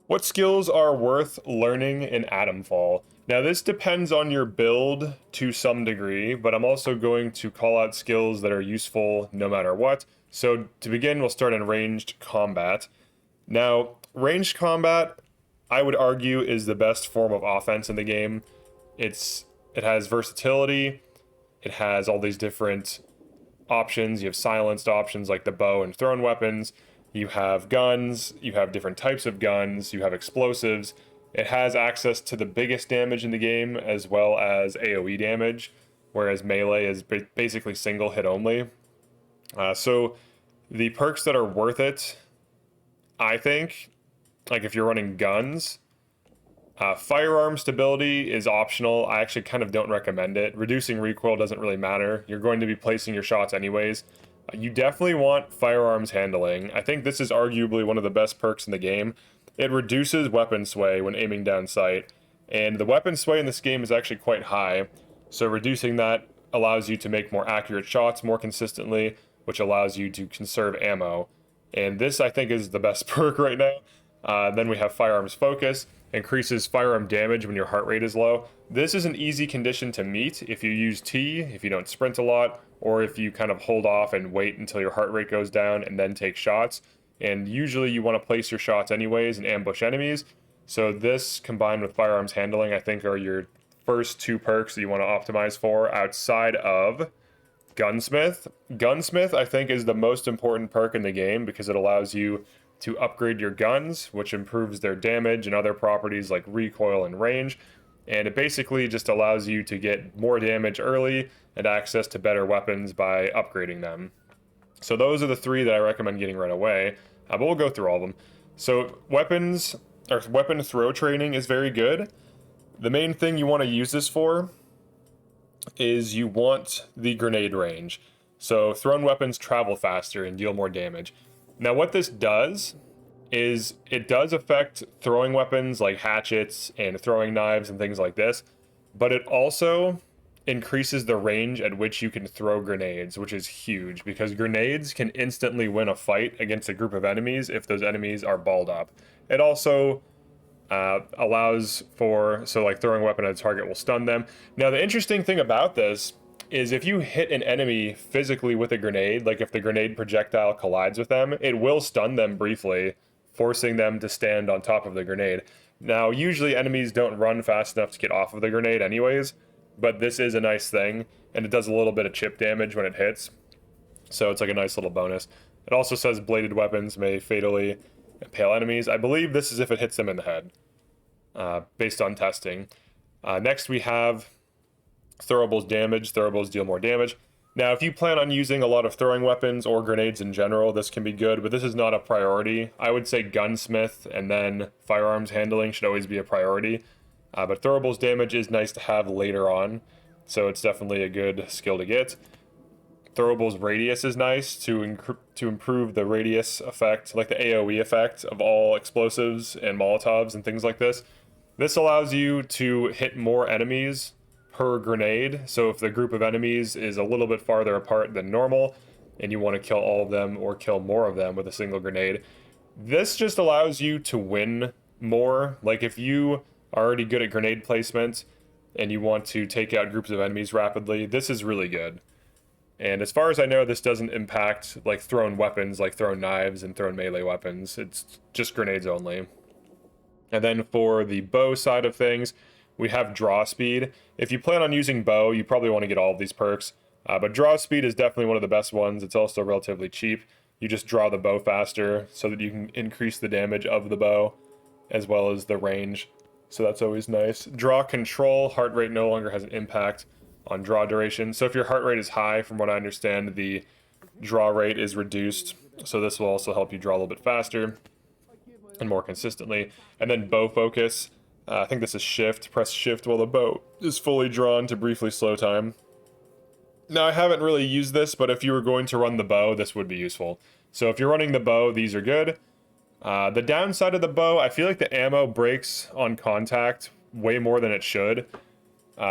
What skills are worth learning in Atomfall? Now, this depends on your build to some degree, but I'm also going to call out skills that are useful no matter what. So, to begin, we'll start in ranged combat. Now, ranged combat, I would argue, is the best form of offense in the game. It has versatility, it has all these different options. You have silenced options like the bow and thrown weapons. You have guns, you have different types of guns, you have explosives. It has access to the biggest damage in the game as well as AoE damage, whereas melee is basically single hit only. So the perks that are worth it, I think, like if you're running guns, firearm stability is optional. I actually kind of don't recommend it. Reducing recoil doesn't really matter. You're going to be placing your shots anyways. You definitely want firearms handling. I think this is arguably one of the best perks in the game. It reduces weapon sway when aiming down sight, and the weapon sway in this game is actually quite high, so reducing that allows you to make more accurate shots more consistently, which allows you to conserve ammo. And this, I think, is the best perk right now. Then we have firearms focus, increases firearm damage when your heart rate is low. This is an easy condition to meet if you use T, if you don't sprint a lot, or if you kind of hold off and wait until your heart rate goes down and then take shots. And usually you want to place your shots anyways and ambush enemies. So this combined with firearms handling, I think, are your first two perks that you want to optimize for outside of Gunsmith. Gunsmith, I think, is the most important perk in the game because it allows you to upgrade your guns, which improves their damage and other properties like recoil and range. And it basically just allows you to get more damage early and access to better weapons by upgrading them. So those are the three that I recommend getting right away, but we'll go through all of them. So weapons, or weapon throw training is very good. The main thing you want to use this for is you want the grenade range. So thrown weapons travel faster and deal more damage. Now what this does is it does affect throwing weapons like hatchets and throwing knives and things like this, but it also increases the range at which you can throw grenades, which is huge because grenades can instantly win a fight against a group of enemies if those enemies are balled up. It also allows for, so like throwing a weapon at a target will stun them. Now the interesting thing about this is if you hit an enemy physically with a grenade, like if the grenade projectile collides with them, it will stun them briefly, forcing them to stand on top of the grenade. Now usually enemies don't run fast enough to get off of the grenade anyways, but this is a nice thing, and it does a little bit of chip damage when it hits, so it's like a nice little bonus. It also says bladed weapons may fatally impale enemies. I believe this is if it hits them in the head, based on testing. Next we have Throwables damage. Throwables deal more damage. Now, if you plan on using a lot of throwing weapons or grenades in general, this can be good, but this is not a priority. I would say gunsmith and then firearms handling should always be a priority. But throwables damage is nice to have later on, so it's definitely a good skill to get. Throwables radius is nice to improve the radius effect, like the AoE effect of all explosives and Molotovs and things like this. This allows you to hit more enemies per grenade, so if the group of enemies is a little bit farther apart than normal, and you want to kill all of them or kill more of them with a single grenade, this just allows you to win more. Like if you are already good at grenade placement and you want to take out groups of enemies rapidly, this is really good. And as far as I know, this doesn't impact like thrown weapons, like thrown knives and thrown melee weapons. It's just grenades only. And then for the bow side of things, we have draw speed. If you plan on using bow, you probably want to get all of these perks. But draw speed is definitely one of the best ones. It's also relatively cheap. You just draw the bow faster so that you can increase the damage of the bow as well as the range. So that's always nice. Draw control, heart rate no longer has an impact on draw duration. So if your heart rate is high, from what I understand, the draw rate is reduced. So this will also help you draw a little bit faster and more consistently. And then bow focus. I think this is shift. Press shift while the bow is fully drawn to briefly slow time. Now, I haven't really used this, but if you were going to run the bow, this would be useful. So if you're running the bow, these are good. The downside of the bow, I feel like the ammo breaks on contact way more than it should.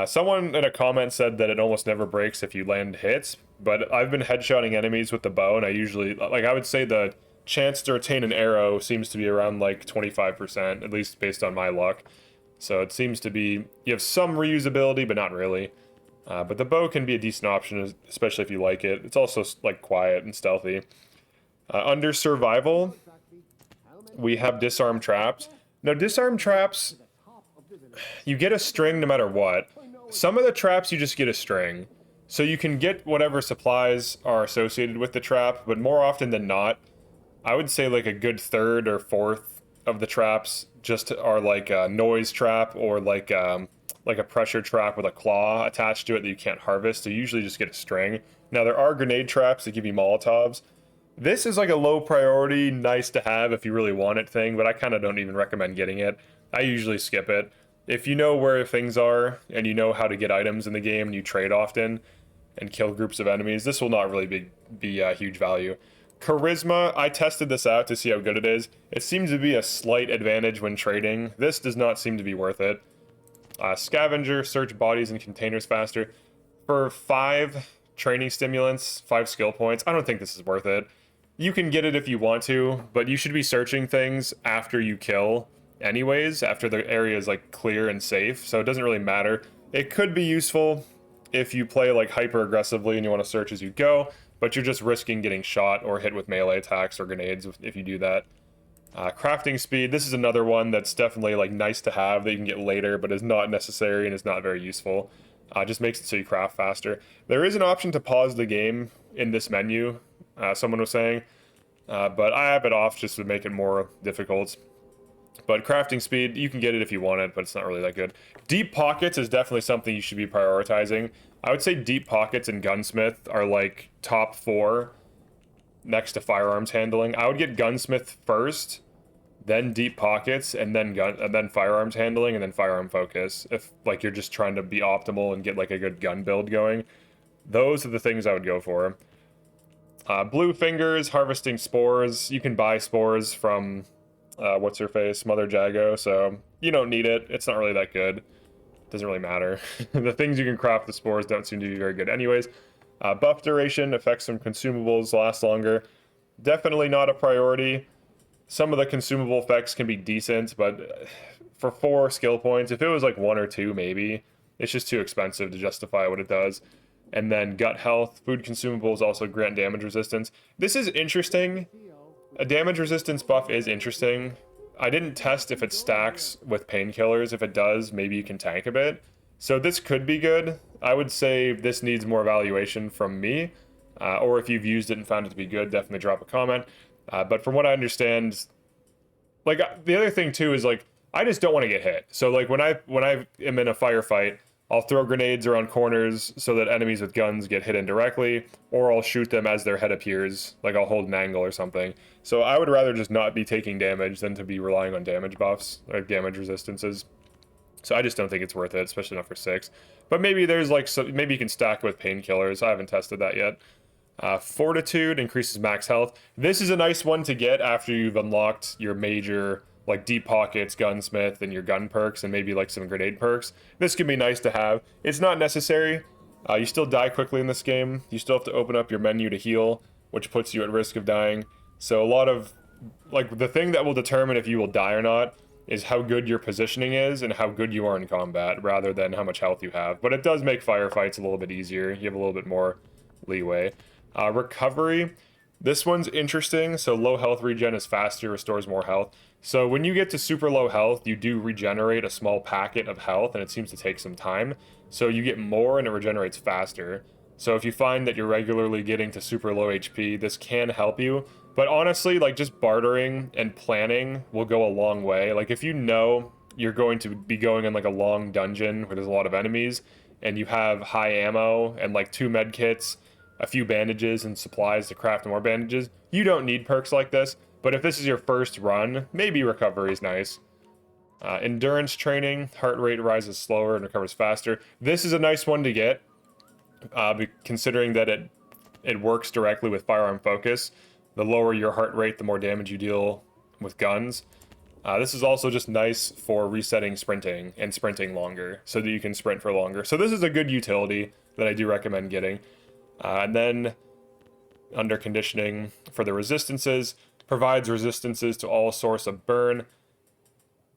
Someone in a comment said that it almost never breaks if you land hits, but I've been headshotting enemies with the bow, and I usually, like, I would say the chance to retain an arrow seems to be around like 25%, at least based on my luck. So it seems to be, you have some reusability, but not really. But the bow can be a decent option, especially if you like it. It's also like quiet and stealthy. Under survival, we have disarm traps. Now, disarm traps, you get a string no matter what. Some of the traps you just get a string. So you can get whatever supplies are associated with the trap, but more often than not, I would say like a good third or fourth of the traps just are like a noise trap or like a pressure trap with a claw attached to it that you can't harvest. So you usually just get a string. Now there are grenade traps that give you Molotovs. This is like a low priority, nice to have if you really want it thing, but I kind of don't even recommend getting it. I usually skip it. If you know where things are and you know how to get items in the game and you trade often and kill groups of enemies, this will not really be huge value. Charisma, I tested this out to see how good it is. It seems to be a slight advantage when trading. This does not seem to be worth it. Scavenger, search bodies and containers faster. For 5 training stimulants, 5 skill points, I don't think this is worth it. You can get it if you want to, but you should be searching things after you kill anyways, after the area is like clear and safe, so it doesn't really matter. It could be useful if you play like hyper aggressively and you want to search as you go, but you're just risking getting shot or hit with melee attacks or grenades if you do that. Crafting speed, this is another one that's definitely like nice to have that you can get later, but is not necessary and is not very useful. Just makes it so you craft faster. There is an option to pause the game in this menu, someone was saying, but I have it off just to make it more difficult. But crafting speed, you can get it if you want it, but it's not really that good. Deep pockets is definitely something you should be prioritizing. I would say deep pockets and gunsmith are like top 4 next to firearms handling. I would get gunsmith first, then deep pockets, and then firearms handling, and then firearm focus. If like you're just trying to be optimal and get like a good gun build going, those are the things I would go for. Blue fingers, harvesting spores. You can buy spores from what's her face, Mother Jago, so you don't need it. It's not really that good. Doesn't really matter. The things you can craft the spores don't seem to be very good anyways. Buff duration, effects from consumables last longer. Definitely not a priority. Some of the consumable effects can be decent, but for 4 skill points, if it was like 1 or 2 maybe, it's just too expensive to justify what it does. And then gut health, food consumables also grant damage resistance. This is interesting. A damage resistance buff is interesting. I didn't test if it stacks with painkillers. If it does, maybe you can tank a bit. So this could be good. I would say this needs more evaluation from me. Or if you've used it and found it to be good, definitely drop a comment. But from what I understand, like the other thing too is like, I just don't want to get hit. So like when I am in a firefight, I'll throw grenades around corners so that enemies with guns get hit indirectly, or I'll shoot them as their head appears, like I'll hold an angle or something. So I would rather just not be taking damage than to be relying on damage buffs, or damage resistances. So I just don't think it's worth it, especially not for 6. But maybe there's like, maybe you can stack with painkillers. I haven't tested that yet. Fortitude increases max health. This is a nice one to get after you've unlocked your major like deep pockets, gunsmith, and your gun perks, and maybe like some grenade perks. This can be nice to have. It's not necessary. You still die quickly in this game. You still have to open up your menu to heal, which puts you at risk of dying. So a lot of, like, the thing that will determine if you will die or not is how good your positioning is and how good you are in combat, rather than how much health you have. But it does make firefights a little bit easier. You have a little bit more leeway. Recovery. This one's interesting. So low health regen is faster, restores more health. So when you get to super low health, you do regenerate a small packet of health, and it seems to take some time. So you get more and it regenerates faster. So if you find that you're regularly getting to super low HP, this can help you. But honestly, like just bartering and planning will go a long way. Like if you know you're going to be going in like a long dungeon where there's a lot of enemies, and you have high ammo and like 2 med kits, a few bandages and supplies to craft more bandages, you don't need perks like this. But if this is your first run, maybe recovery is nice. Endurance training, heart rate rises slower and recovers faster. This is a nice one to get, considering that it works directly with firearm focus. The lower your heart rate, the more damage you deal with guns. This is also just nice for resetting sprinting and sprinting longer, so that you can sprint for longer. So this is a good utility that I do recommend getting. And then under conditioning for the resistances, provides resistances to all source of burn.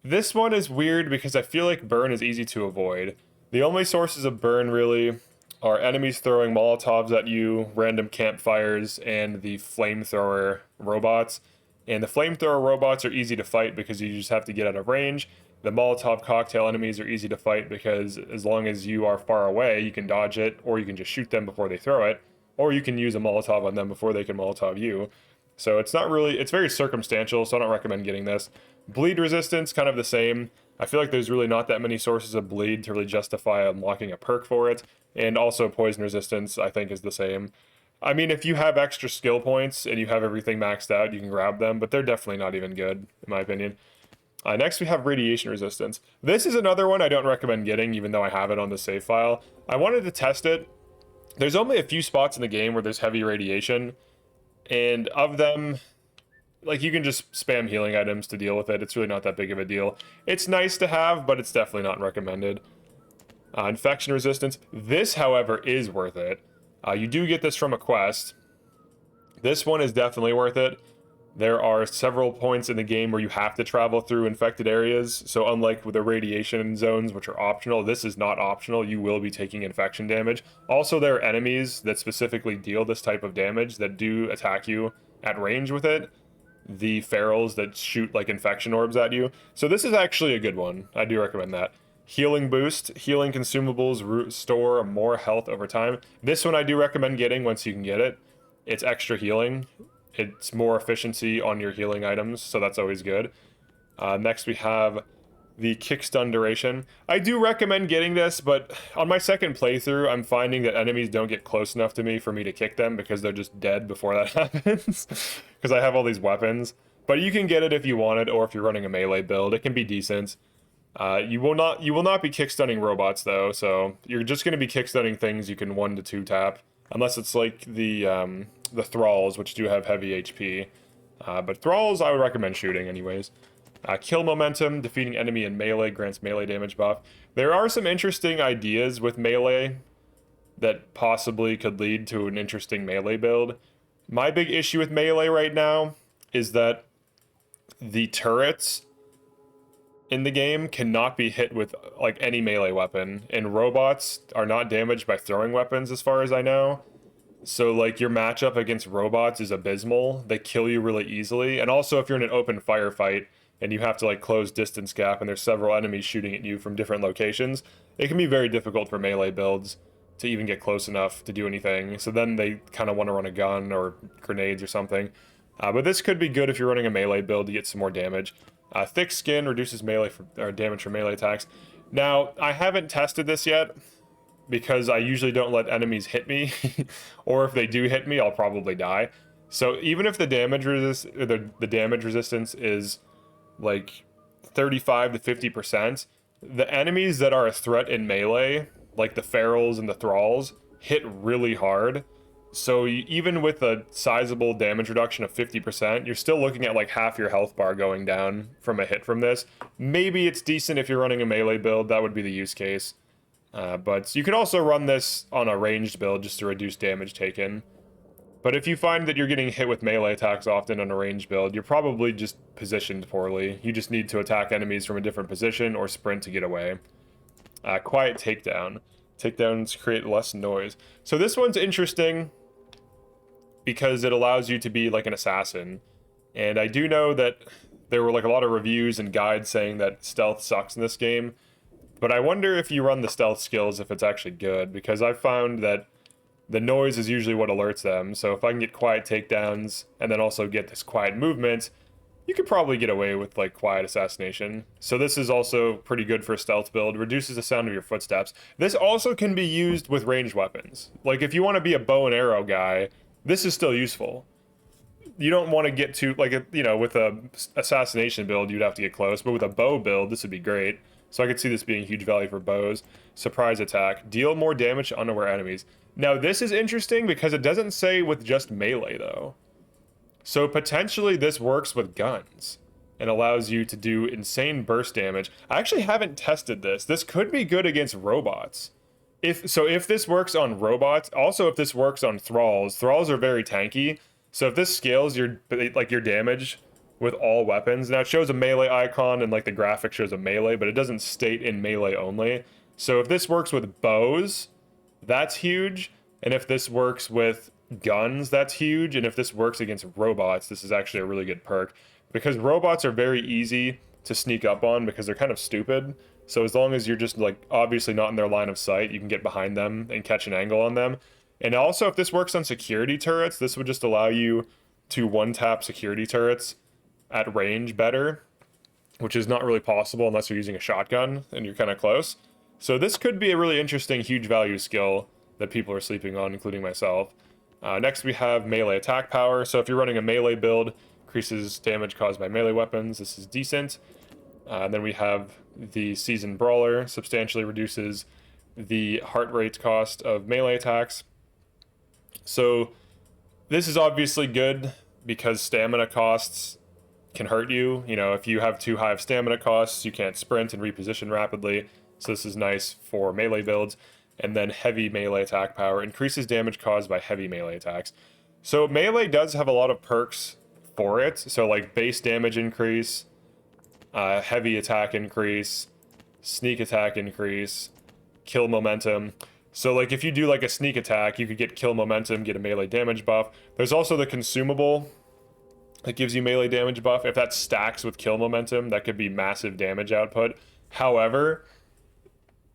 This one is weird because I feel like burn is easy to avoid. The only sources of burn really are enemies throwing Molotovs at you, random campfires, and the flamethrower robots. And the flamethrower robots are easy to fight because you just have to get out of range. The Molotov cocktail enemies are easy to fight because as long as you are far away, you can dodge it, or you can just shoot them before they throw it, or you can use a Molotov on them before they can Molotov you. So it's not really, it's very circumstantial, so I don't recommend getting this. Bleed resistance, kind of the same. I feel like there's really not that many sources of bleed to really justify unlocking a perk for it. And also poison resistance, I think, is the same. I mean, if you have extra skill points and you have everything maxed out, you can grab them, but they're definitely not even good, in my opinion. Next, we have radiation resistance. This is another one I don't recommend getting, even though I have it on the save file. I wanted to test it. There's only a few spots in the game where there's heavy radiation, and of them, like, you can just spam healing items to deal with it. It's really not that big of a deal. It's nice to have, but it's definitely not recommended. Infection resistance. This, however, is worth it. You do get this from a quest. This one is definitely worth it. There are several points in the game where you have to travel through infected areas. So unlike with the radiation zones, which are optional, this is not optional. You will be taking infection damage. Also, there are enemies that specifically deal this type of damage that do attack you at range with it. The ferals that shoot like infection orbs at you. So this is actually a good one. I do recommend that. Healing boost. Healing consumables restore more health over time. This one I do recommend getting once you can get it. It's extra healing. It's more efficiency on your healing items, so that's always good. Next we have the kick stun duration. I do recommend getting this, but on my second playthrough, I'm finding that enemies don't get close enough to me for me to kick them because they're just dead before that happens. Because I have all these weapons. But you can get it if you want it, or if you're running a melee build. It can be decent. You will not be kick stunning robots though, so you're just going to be kick stunning things you can 1 to 2 tap, unless it's like the Thralls, which do have heavy HP. But Thralls I would recommend shooting anyways. Kill momentum, defeating enemy in melee grants melee damage buff. There are some interesting ideas with melee that possibly could lead to an interesting melee build. My big issue with melee right now is that the turrets in the game cannot be hit with like any melee weapon, and robots are not damaged by throwing weapons as far as I know. So like your matchup against robots is abysmal. They kill you really easily. And also if you're in an open firefight and you have to like close distance gap and there's several enemies shooting at you from different locations, it can be very difficult for melee builds to even get close enough to do anything. So then they kind of want to run a gun or grenades or something. But this could be good if you're running a melee build to get some more damage. Thick skin reduces melee or damage from melee attacks. Now, I haven't tested this yet because I usually don't let enemies hit me, or if they do hit me, I'll probably die. So even if the damage resistance is like 35 to 50%, the enemies that are a threat in melee, like the ferals and the thralls, hit really hard. So even with a sizable damage reduction of 50%, you're still looking at like half your health bar going down from a hit from this. Maybe it's decent if you're running a melee build, that would be the use case. But you can also run this on a ranged build just to reduce damage taken. But if you find that you're getting hit with melee attacks often on a ranged build, you're probably just positioned poorly. You just need to attack enemies from a different position or sprint to get away. Quiet takedown. Takedowns create less noise. So this one's interesting because it allows you to be like an assassin. And I do know that there were like a lot of reviews and guides saying that stealth sucks in this game. But I wonder if you run the stealth skills if it's actually good, because I've found that the noise is usually what alerts them. So if I can get quiet takedowns and then also get this quiet movement, you could probably get away with like quiet assassination. So this is also pretty good for a stealth build. Reduces the sound of your footsteps. This also can be used with ranged weapons. Like if you want to be a bow and arrow guy, this is still useful. You don't want to get to like, you know, with a assassination build, you'd have to get close, but with a bow build, this would be great. So I could see this being huge value for bows. Surprise attack. Deal more damage to unaware enemies. Now this is interesting because it doesn't say with just melee though. So potentially this works with guns and allows you to do insane burst damage. I actually haven't tested this. This could be good against robots. If this works on robots, also if this works on thralls are very tanky. So if this scales your damage with all weapons, now it shows a melee icon and like the graphic shows a melee, but it doesn't state in melee only. So if this works with bows, that's huge. And if this works with guns, that's huge. And if this works against robots, this is actually a really good perk, because robots are very easy to sneak up on because they're kind of stupid. So as long as you're just like obviously not in their line of sight, you can get behind them and catch an angle on them. And also if this works on security turrets, this would just allow you to one-tap security turrets at range better, which is not really possible unless you're using a shotgun and you're kind of close. So this could be a really interesting huge value skill that people are sleeping on, including myself. Next we have melee attack power. So if you're running a melee build, increases damage caused by melee weapons. This is decent. And then we have the Seasoned Brawler, substantially reduces the heart rate cost of melee attacks. So this is obviously good because stamina costs can hurt you. You know, if you have too high of stamina costs, you can't sprint and reposition rapidly. So this is nice for melee builds. And then heavy melee attack power increases damage caused by heavy melee attacks. So melee does have a lot of perks for it. So like base damage increase, heavy attack increase, sneak attack increase, kill momentum. So like if you do like a sneak attack, you could get kill momentum, get a melee damage buff. There's also the consumable that gives you melee damage buff. If that stacks with kill momentum, that could be massive damage output. However,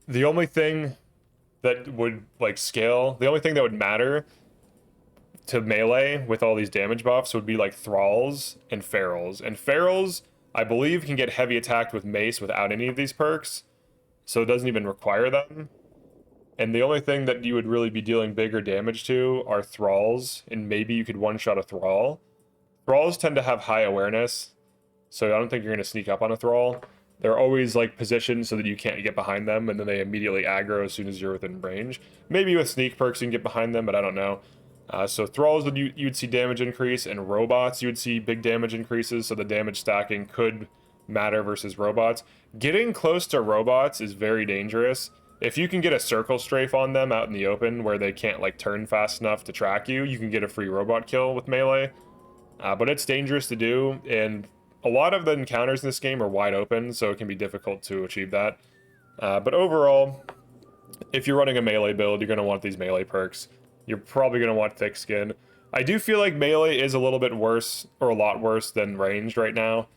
the only thing that would like scale, the only thing that would matter to melee with all these damage buffs would be like thralls and ferals. And ferals, I believe, can get heavy attacked with mace without any of these perks, so it doesn't even require them. And the only thing that you would really be dealing bigger damage to are thralls, and maybe you could one-shot a thrall. Thralls tend to have high awareness, so I don't think you're going to sneak up on a thrall. They're always like positioned so that you can't get behind them, and then they immediately aggro as soon as you're within range. Maybe with sneak perks you can get behind them, but I don't know. So thralls, you'd see damage increase, and robots you would see big damage increases, so the damage stacking could matter versus robots. Getting close to robots is very dangerous. If you can get a circle strafe on them out in the open where they can't like turn fast enough to track you, you can get a free robot kill with melee. But it's dangerous to do, and a lot of the encounters in this game are wide open, so it can be difficult to achieve that. But overall, if you're running a melee build, you're going to want these melee perks. You're probably going to want thick skin. I do feel like melee is a little bit worse, or a lot worse, than ranged right now.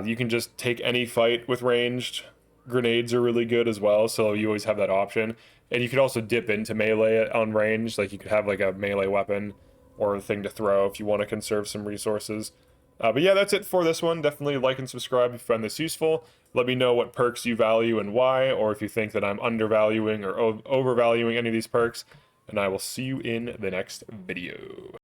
You can just take any fight with ranged. Grenades are really good as well, so you always have that option. And you could also dip into melee on range, like you could have like a melee weapon or a thing to throw if you want to conserve some resources. But yeah, that's it for this one. Definitely like and subscribe if you find this useful. Let me know what perks you value and why, or if you think that I'm undervaluing or overvaluing any of these perks. And I will see you in the next video.